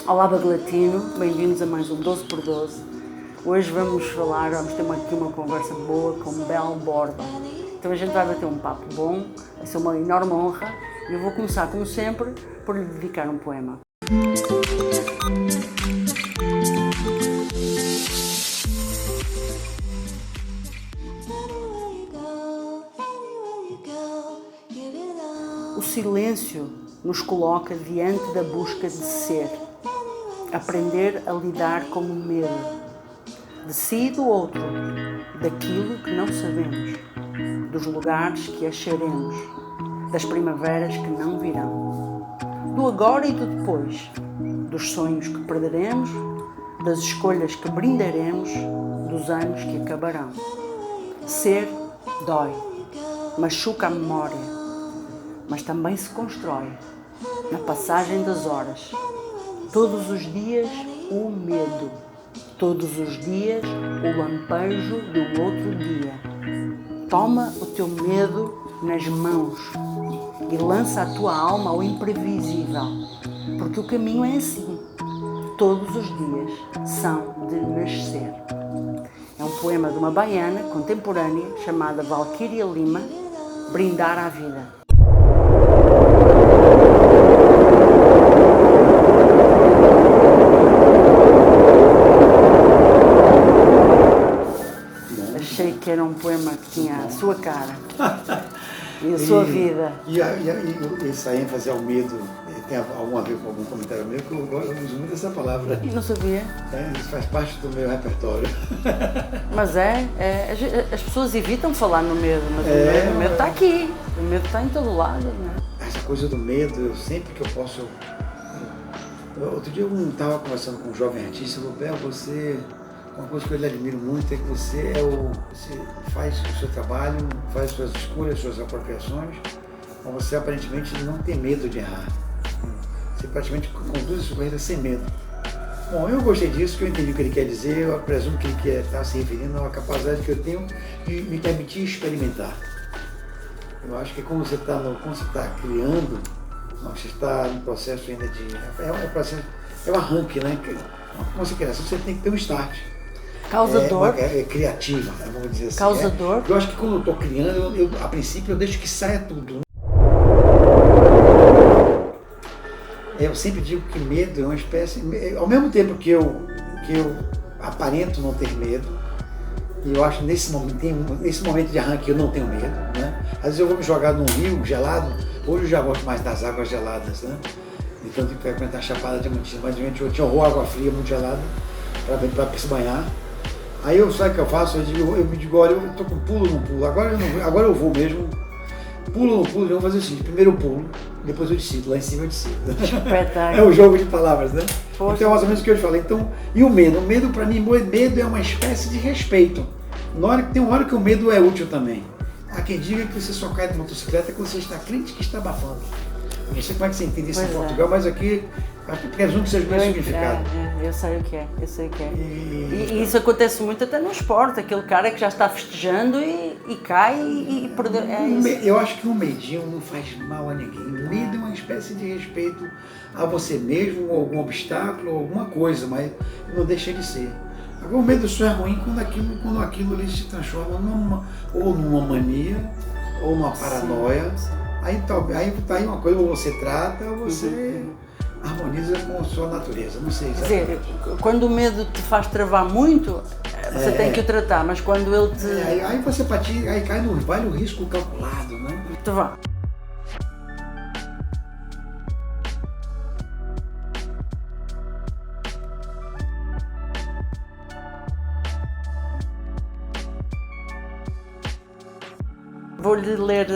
Olá Baglatino, bem-vindos a mais um 12 por 12. Hoje vamos ter aqui uma conversa boa com Bel Borba. Então a gente vai bater um papo bom, vai ser uma enorme honra e eu vou começar, como sempre, por lhe dedicar um poema. O silêncio nos coloca diante da busca de ser, aprender a lidar com o medo, de si e do outro, daquilo que não sabemos, dos lugares que acharemos, das primaveras que não virão, do agora e do depois, dos sonhos que perderemos, das escolhas que brindaremos, dos anos que acabarão. Ser dói, machuca a memória, mas também se constrói na passagem das horas. Todos os dias o medo, todos os dias o lampejo de um outro dia. Toma o teu medo nas mãos e lança a tua alma ao imprevisível, porque o caminho é assim. Todos os dias são de nascer. É um poema de uma baiana contemporânea chamada Valquíria Lima, Brindar à Vida. Achei que era um poema que tinha a sua cara e a sua vida. E essa ênfase ao medo tem algum a ver com algum comentário meu, que eu uso muito essa palavra. Não sabia. Isso faz parte do meu repertório. Mas as pessoas evitam falar no medo, mas o medo está aqui, o medo está em todo lado, né? Essa coisa do medo, eu sempre que eu posso... Outro dia eu estava conversando com um jovem artista, eu falei, você... Uma coisa que eu lhe admiro muito é que você faz o seu trabalho, faz suas escolhas, suas apropriações, mas você aparentemente não tem medo de errar. Você praticamente conduz a sua carreira sem medo. Bom, eu gostei disso, que eu entendi o que ele quer dizer, eu presumo que ele quer estar se referindo à capacidade que eu tenho de me permitir experimentar. Eu acho que quando você está criando, você está no processo ainda de... É o arranque, né? Como você quer, você tem que ter um start. Causador. É criativa, vamos dizer assim. Causador. Eu acho que quando eu estou criando, a princípio eu deixo que saia tudo. Eu sempre digo que medo é uma espécie... Ao mesmo tempo que eu aparento não ter medo, e eu acho que nesse momento de arranque eu não tenho medo, né? Às vezes eu vou me jogar num rio gelado, hoje eu já gosto mais das águas geladas, né? Então eu tenho que frequentar a Chapada Diamantina, mas eu tinha horror à água fria muito gelada para se banhar. Aí sabe o que eu faço? Eu me digo, olha, eu estou com pulo no pulo, agora eu vou mesmo, pulo no pulo, eu vou fazer o seguinte, primeiro eu pulo, depois eu decido, lá em cima eu decido. É o jogo de palavras, né? Poxa. Então é mais ou menos o que eu te falei. Então, e o medo? O medo para mim, medo é uma espécie de respeito. Tem uma hora que o medo é útil também. Há quem diga que você só cai de motocicleta quando você está crente que está abafando. Não sei como é que você entende isso em Portugal, mas aqui presumo que seja o mesmo significado. Eu sei o que é. E isso acontece muito até no esporte, aquele cara que já está festejando e cai e perdeu. Eu acho que um medinho não faz mal a ninguém. O medo é uma espécie de respeito a você mesmo, ou algum obstáculo, ou alguma coisa, mas não deixa de ser. Agora o medo só é ruim quando aquilo ali se transforma numa mania, ou numa paranoia. Sim. Aí tá aí uma coisa, ou você trata, ou você harmoniza com a sua natureza, não sei. Quer dizer, quando o medo te faz travar muito, você tem que o tratar, mas quando ele te... Aí você aí cai no risco calculado, né? Então vá. Vou-lhe ler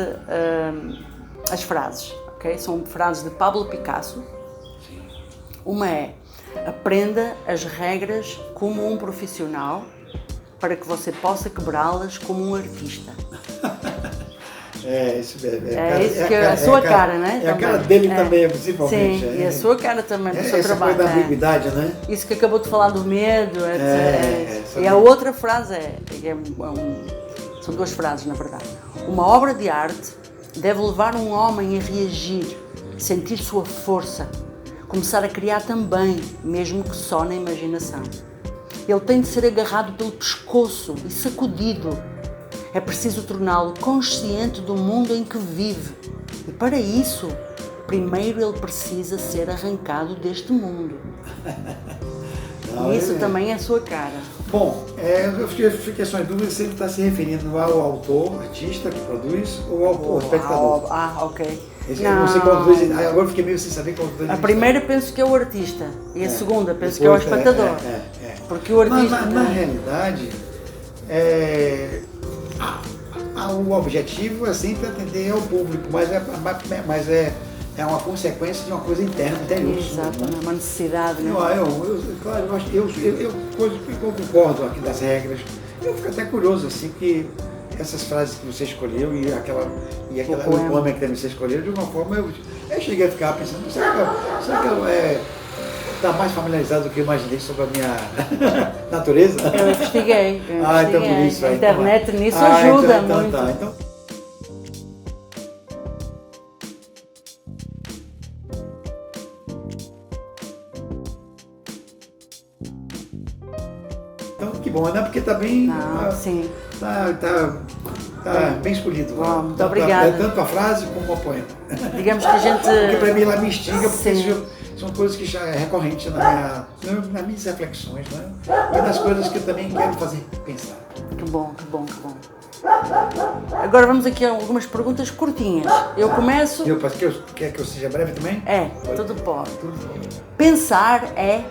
as frases, ok? São frases de Pablo Picasso. Uma é: aprenda as regras como um profissional para que você possa quebrá-las como um artista. Isso mesmo. A sua cara, né? É a cara dele também, principalmente. Sim, e a sua cara também, do seu essa trabalho. Coisa da ambiguidade, né? Isso que acabou de falar do medo, etc. E a outra frase são duas frases, na verdade. Uma obra de arte deve levar um homem a reagir, sentir sua força, começar a criar também, mesmo que só na imaginação. Ele tem de ser agarrado pelo pescoço e sacudido. É preciso torná-lo consciente do mundo em que vive. E para isso, primeiro ele precisa ser arrancado deste mundo. E isso também é a sua cara. Bom, eu fiquei só em dúvida se ele está se referindo ao autor, artista que produz, ou ao espectador. Ok. Não sei qual dos dois. Agora eu fiquei meio sem saber qual dos dois. A primeira penso que é o artista e a segunda penso que é o espectador. Porque o artista. Na realidade, o objetivo é sempre atender ao público, mas é uma consequência de uma coisa interna, interior. Exato, né? Uma necessidade, né? Eu concordo aqui das regras. Eu fico até curioso, assim, que essas frases que você escolheu e o poema que também você escolheu, de uma forma eu cheguei a ficar pensando, será que eu está mais familiarizado do que eu imaginei sobre a minha natureza? Eu investiguei. Então por isso. A internet nisso ajuda muito. Então, que bom, né? Porque está bem. Sim. Tá bem escolhido. Muito obrigada. Tanto a frase como o poema. Digamos que a gente. Porque para mim ela me instiga, porque são coisas que já é recorrente nas minhas reflexões, né? E nas coisas que eu também quero fazer pensar. Que bom. Agora vamos aqui a algumas perguntas curtinhas. Eu começo. Quer que eu seja breve também? Tudo pode. Pensar é.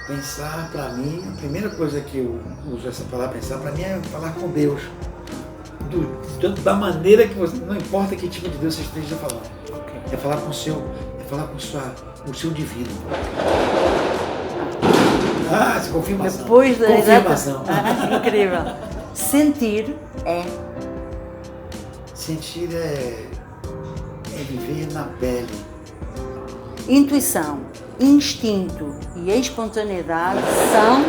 Pensar, para mim, a primeira coisa que eu uso essa palavra pensar, para mim é falar com Deus. Da maneira que você. Não importa que tipo de Deus você esteja falando. É falar com o seu. É falar com o seu divino. Essa confirmação. Depois da confirmação. Incrível. Sentir é. Sentir é viver na pele. Intuição, instinto e espontaneidade são.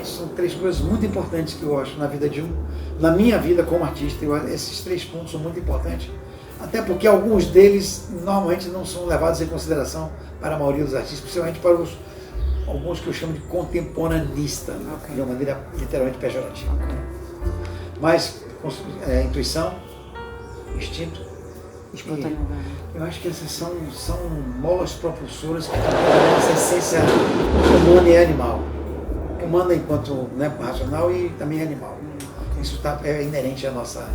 São três coisas muito importantes que eu acho na minha vida como artista. Esses 3 pontos são muito importantes. Até porque alguns deles normalmente não são levados em consideração para a maioria dos artistas, principalmente para alguns que eu chamo de contemporaneista, de uma maneira literalmente pejorativa. Mas intuição, instinto, Espontaneidade. Eu acho que essas são molas propulsoras que trabalham essa essência humana e animal. Humana enquanto racional e também animal. Isso é inerente à nossa...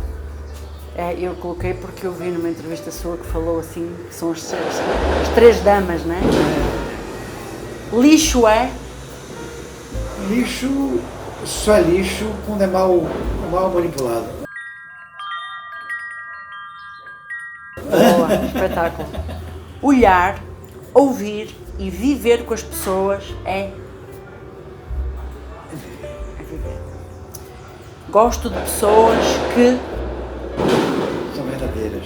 Eu coloquei porque eu vi numa entrevista sua que falou assim, que são as 3 damas, né? Lixo é? Lixo só é lixo quando é mal manipulado. Boa, espetáculo. Olhar, ouvir e viver com as pessoas é viver. Gosto de pessoas que são verdadeiras.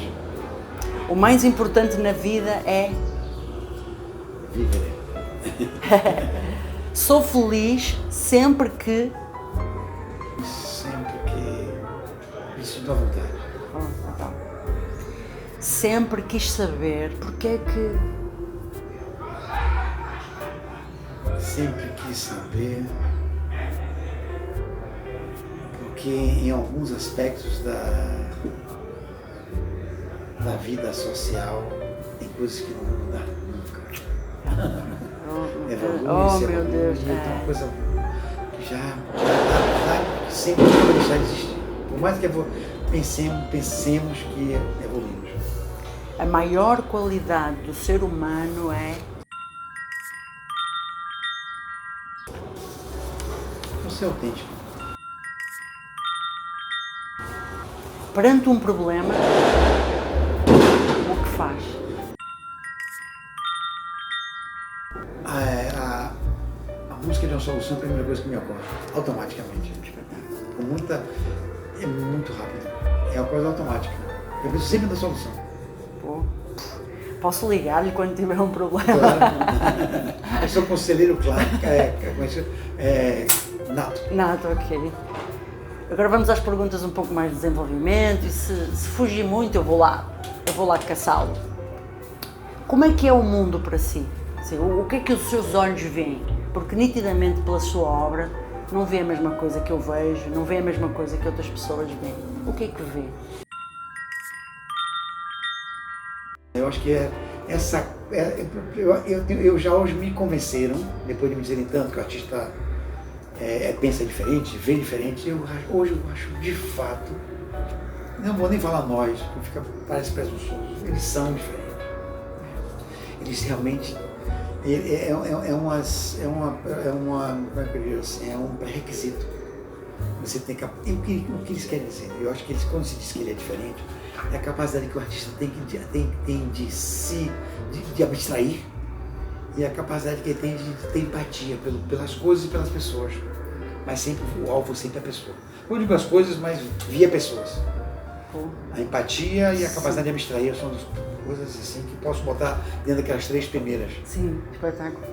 O mais importante na vida é viver. Sou feliz sempre que me sinto à vontade. Sempre quis saber porque é que. Sempre quis saber porque em alguns aspectos da vida social tem coisas que não vão mudar nunca. Evolui, meu Deus. É uma coisa que já sempre vai deixar de existir. Por mais que pensemos que evoluímos. A maior qualidade do ser humano é ser autêntico. Perante um problema, o que faz? A busca de uma solução é a primeira coisa que me ocorre, automaticamente. É muito rápido. É uma coisa automática. Eu penso sempre na solução. Posso ligar-lhe quando tiver um problema? Claro. Eu sou conselheiro, claro, nato. Nato, ok. Agora vamos às perguntas um pouco mais de desenvolvimento e se fugir muito eu vou lá caçá-lo. Como é que é o mundo para si? Assim, o que é que os seus olhos veem? Porque nitidamente pela sua obra não vê a mesma coisa que eu vejo, não vê a mesma coisa que outras pessoas veem. O que é que vê? Eu acho que eu já hoje me convenceram, depois de me dizerem tanto que o artista pensa diferente, vê diferente, hoje eu acho de fato, não vou nem falar nós, parece presunçoso, eles são diferentes. Eles realmente como é que eu digo assim, é um pré-requisito. Você tem que, o que eles querem dizer? Eu acho que quando se diz que ele é diferente, é a capacidade que o artista tem de abstrair e a capacidade que ele tem de ter empatia pelas coisas e pelas pessoas. Mas sempre o alvo sempre é a pessoa. Eu digo as coisas, mas via pessoas. A empatia e a capacidade de abstrair são das coisas assim que posso botar dentro daquelas 3 primeiras. Sim, espetáculo,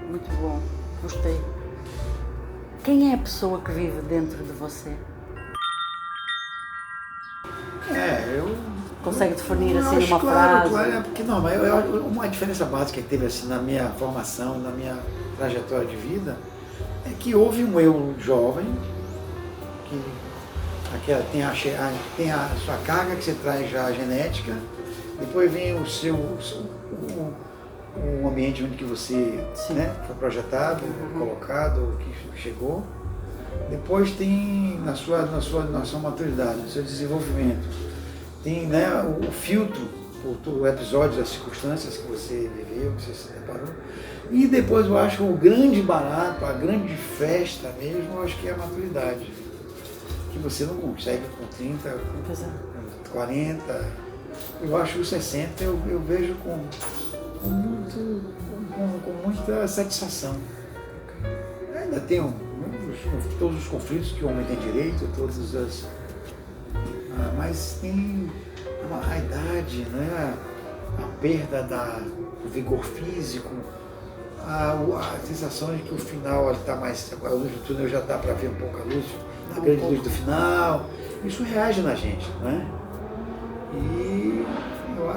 muito bom, gostei. Quem é a pessoa que vive dentro de você? Consegue definir assim numa frase? Claro, porque não, mas uma diferença básica que teve assim na minha formação, na minha trajetória de vida, é que houve um eu jovem que tem a sua carga que você traz já genética, depois vem o ambiente onde que você foi projetado, colocado, que chegou. Depois tem na sua maturidade, no seu desenvolvimento, tem o filtro por episódios, as circunstâncias que você viveu, que você se deparou. E depois eu acho que o grande barato, a grande festa mesmo, eu acho que é a maturidade. Que você não consegue com 30, com 40. Eu acho que os 60 eu vejo com muita satisfação. Ainda tenho todos os conflitos que o homem tem direito, mas tem a idade, a perda do vigor físico, a sensação de que o final está mais. A luz do túnel já dá para ver um pouco a grande luz do final. Isso reage na gente, não é? E eu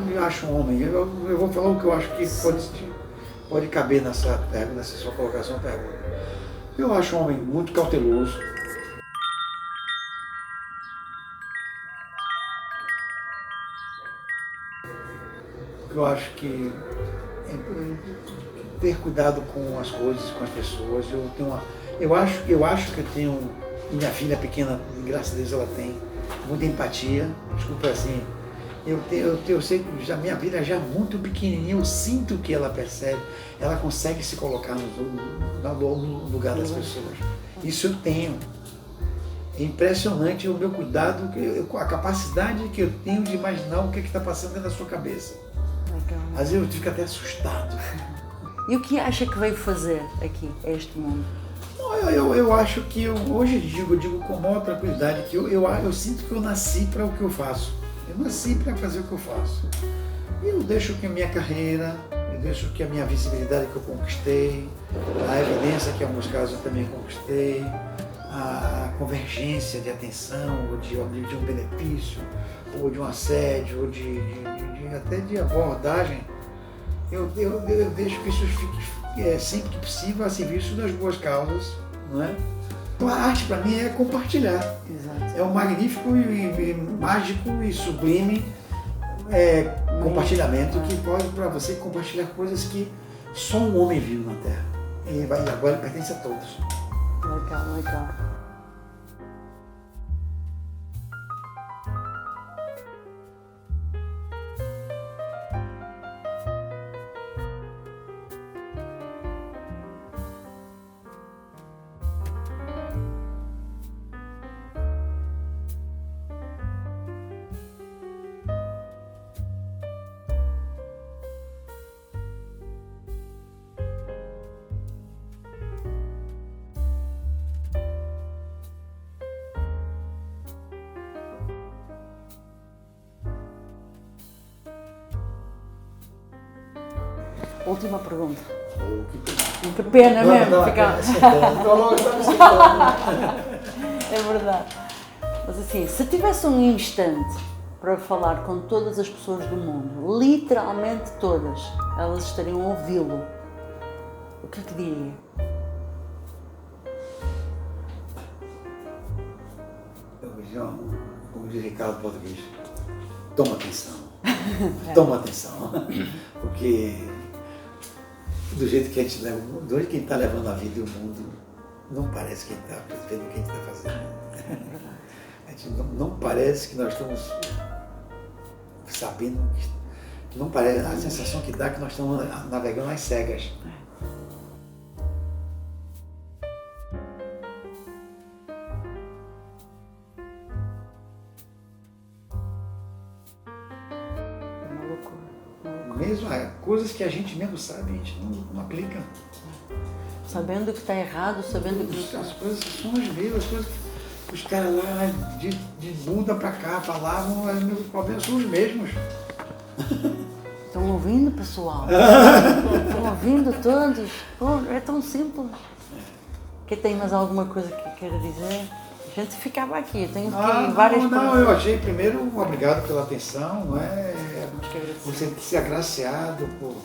me acho um homem. Eu vou falar o que eu acho que pode caber nessa sua colocação, pergunta. Eu acho um homem muito cauteloso. Eu acho que ter cuidado com as coisas, com as pessoas. Eu acho que eu tenho, minha filha pequena, graças a Deus ela tem muita empatia. Desculpa assim, eu sei que a minha filha já é muito pequenininha, eu sinto que ela percebe, ela consegue se colocar no lugar das pessoas. Isso eu tenho. É impressionante o meu cuidado, a capacidade que eu tenho de imaginar o que está passando dentro da sua cabeça. Legal. Às vezes eu fico até assustado. E o que acha que veio fazer aqui, a este mundo? Eu acho que hoje eu digo com maior tranquilidade que eu sinto que eu nasci para o que eu faço. Eu nasci para fazer o que eu faço. E eu deixo que a minha carreira, eu deixo que a minha visibilidade que eu conquistei, a evidência que em alguns casos eu também conquistei, a convergência de atenção, ou de um benefício, ou de um assédio, ou até de abordagem, eu deixo que isso fique sempre que possível a serviço das boas causas, não é? Então a arte para mim é compartilhar. Exato. É um magnífico e mágico e sublime compartilhamento que pode para você compartilhar coisas que só um homem viu na Terra. E agora pertence a todos. Legal. Última pergunta. Oh, Que pena mesmo. Não, ficar... não, É verdade. Mas assim, se tivesse um instante para falar com todas as pessoas do mundo, literalmente todas, elas estariam a ouvi-lo, o que é que diria? Como diz Ricardo Português, toma atenção. Toma atenção. Porque do jeito que a gente leva, do jeito que a gente está levando a vida e o mundo, não parece que a gente está percebendo o que a gente está fazendo. A gente não parece que nós estamos sabendo, não parece, a sensação que dá é que nós estamos navegando às cegas. Mesmo coisas que a gente mesmo sabe, a gente não aplica. Sabendo que está errado, sabendo que... As coisas são as mesmas, as coisas que os caras lá de Buda para cá falavam, os problemas são os mesmos. Estão ouvindo, pessoal? Estão ouvindo todos? Pô, é tão simples. Quem tem mais alguma coisa que queira dizer? A gente ficava aqui, eu tenho várias perguntas. Não, eu achei primeiro, obrigado pela atenção, você ser agraciado por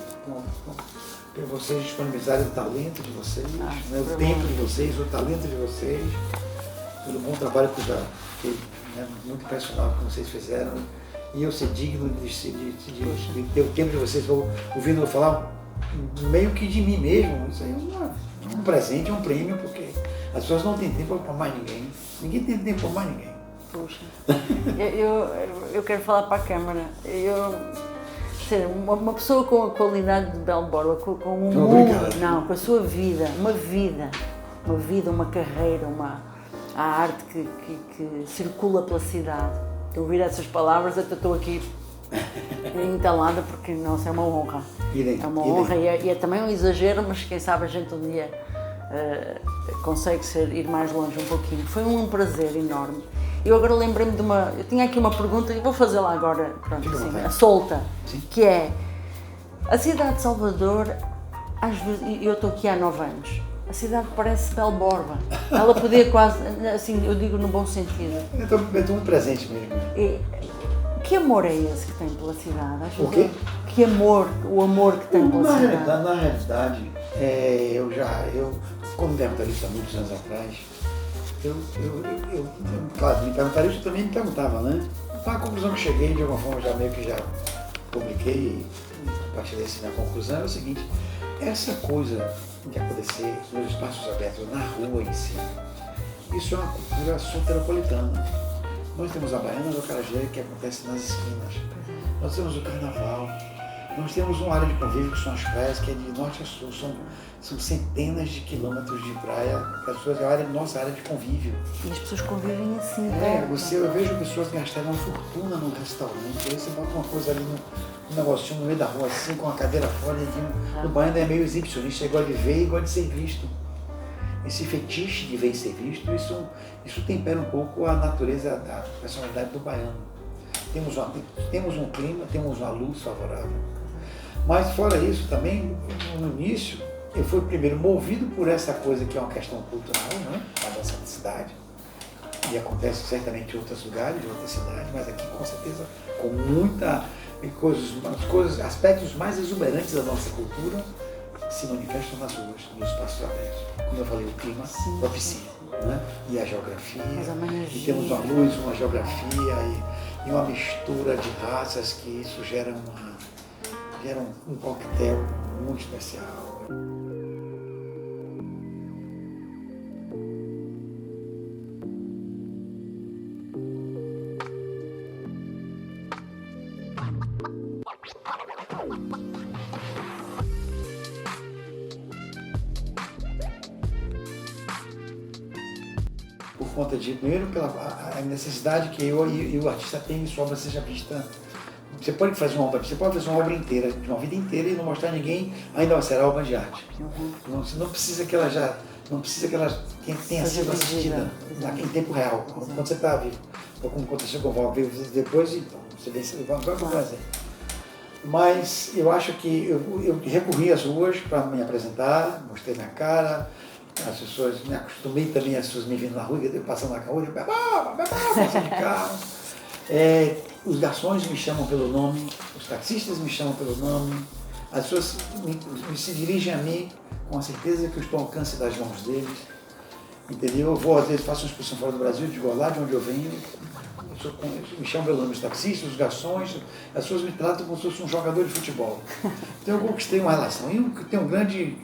vocês disponibilizarem o talento de vocês, o tempo de vocês, o talento de vocês, pelo bom trabalho que já fiquei muito impressionado com vocês fizeram. E eu ser digno de ter o tempo de vocês, ouvindo eu falar meio que de mim mesmo. Isso aí é um presente, é um prêmio, porque as pessoas não têm tempo para mais ninguém. Ninguém tem tempo para mais ninguém. Puxa, eu quero falar para a câmara. Uma pessoa com a qualidade de Belo Borba, com um mundo, com a sua vida, uma carreira, a arte que circula pela cidade. Eu ouvir essas palavras, até estou aqui entalada, porque, nossa, é uma honra. É uma honra e é também um exagero, mas quem sabe a gente um dia consegue ir mais longe um pouquinho. Foi um prazer enorme. Eu agora lembrei-me de eu tinha aqui uma pergunta e vou fazê-la agora, pronto, assim, a solta, que é, a cidade de Salvador, às vezes, eu estou aqui há 9 anos, a cidade parece Belo Borba, ela podia quase, assim, eu digo no bom sentido. Eu estou muito presente mesmo. Que amor é esse que tem pela cidade? O quê? Que amor, o amor que tem pela cidade? Na realidade, como verbalista há muitos anos atrás, claro, me perguntaram isso, eu também me perguntava, né? Então a conclusão que cheguei, de alguma forma, já publiquei e compartilhei assim, a conclusão é o seguinte: essa coisa de acontecer nos espaços abertos, na rua em si, isso é uma cultura soteropolitana. Nós temos a Baiana do Acarajé, que acontece nas esquinas. Nós temos o Carnaval. Nós temos uma área de convívio, que são as praias, que é de norte a sul. São centenas de quilômetros de praia, que as pessoas, nossa área de convívio. E as pessoas convivem assim, eu vejo pessoas gastarem uma fortuna num restaurante, aí você bota uma coisa ali um negocinho no meio da rua, assim, com uma cadeira fora, e no Baiano é meio exibicionista, gosta de ver e gosta de ser visto. Esse fetiche de ver e ser visto, isso tempera um pouco a natureza da personalidade do baiano. Temos um clima, temos uma luz favorável. Mas fora isso também, no início, eu fui primeiro movido por essa coisa que é uma questão cultural, né? A nossa cidade. E acontece certamente em outros lugares, em outras cidades, mas aqui com certeza com muita aspectos mais exuberantes da nossa cultura se manifestam nas ruas, nos espaços abertos. Como eu falei, o clima propicia, né? E a geografia, e temos uma luz, uma geografia e uma mistura de raças que isso gera um coquetel muito especial. Por conta de, primeiro, pela necessidade que eu e o artista tem que sua obra seja vista. Você pode fazer uma obra inteira, de uma vida inteira, e não mostrar a ninguém, ainda será obra de arte. Não precisa que ela tenha sido assistida em tempo real, quando você está vivo. Ou como aconteceu com o Val, vivo depois, então, você vê, agora por exemplo. Mas eu acho que eu recorri às ruas para me apresentar, mostrei minha cara, as pessoas, me acostumei também, as pessoas me vindo na rua, eu passando na rua, eu passando de carro. Os garçons me chamam pelo nome, os taxistas me chamam pelo nome, as pessoas se dirigem a mim com a certeza que eu estou ao alcance das mãos deles. Entendeu? Eu vou, às vezes, faço uma excursão fora do Brasil, digo lá de onde eu venho, me chamam pelo nome, os taxistas, os garçons, as pessoas me tratam como se fosse um jogador de futebol. Então eu conquistei uma relação. E tem um grande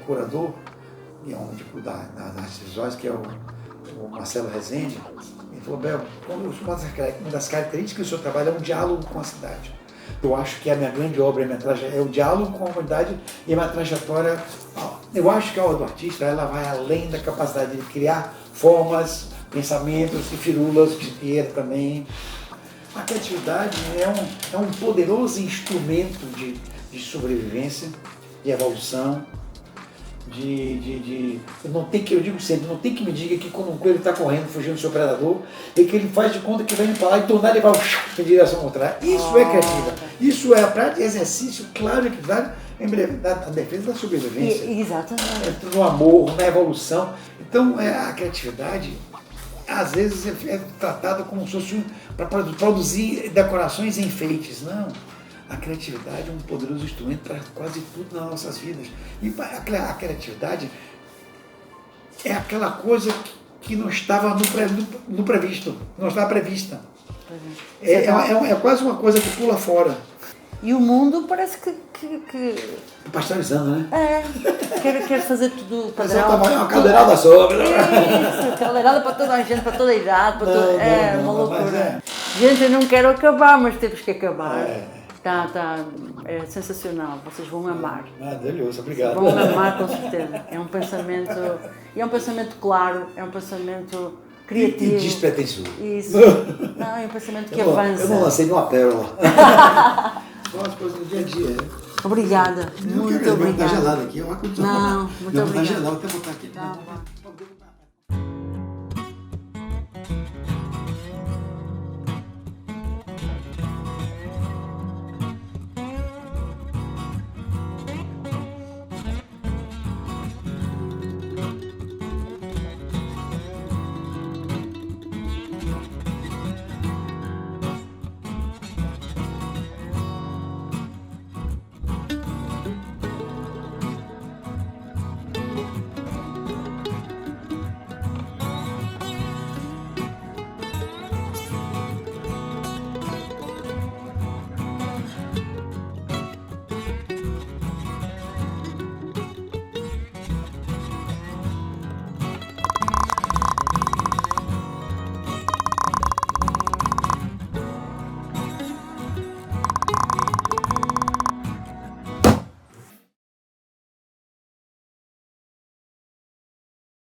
curador, das visuais, que é o Marcelo Rezende. Ele falou: Bel, uma das características do seu trabalho é um diálogo com a cidade. Eu acho que a minha grande obra é o diálogo com a comunidade e a minha trajetória. Eu acho que a obra do artista ela vai além da capacidade de criar formas, pensamentos e firulas, de dinheiro também. A criatividade é um poderoso instrumento de sobrevivência, de evolução, eu digo sempre, não tem que me diga que quando um coelho está correndo, fugindo do seu predador, e que ele faz de conta que vai indo para lá e tornar ele vai em direção contrária. Isso é criatividade. Isso é a prática de exercício, claro, que vai a defesa da sobrevivência. Exatamente. No amor, na evolução. Então, a criatividade, às vezes, é tratada como se fosse para produzir decorações e enfeites. Não. A criatividade é um poderoso instrumento para quase tudo nas nossas vidas. E a criatividade é aquela coisa que não estava no previsto, não estava prevista. É quase uma coisa que pula fora. E o mundo parece que pasteurizando, né? Quer fazer tudo padrão. Uma caldeirada sobre. Isso, caldeirada para toda a gente, para toda a idade, uma loucura. Gente, eu não quero acabar, mas temos que acabar. É sensacional, vocês vão amar. Maravilhoso, obrigado. Vão amar com certeza. É um pensamento claro, é um pensamento criativo. E despretensioso. Isso. Não, é um pensamento que avança. Eu não lancei nenhuma pérola. São as coisas do dia a dia. Obrigada. Muito obrigada. Está gelado aqui, Não, muito obrigada. Está gelado, até botar aqui. Tá.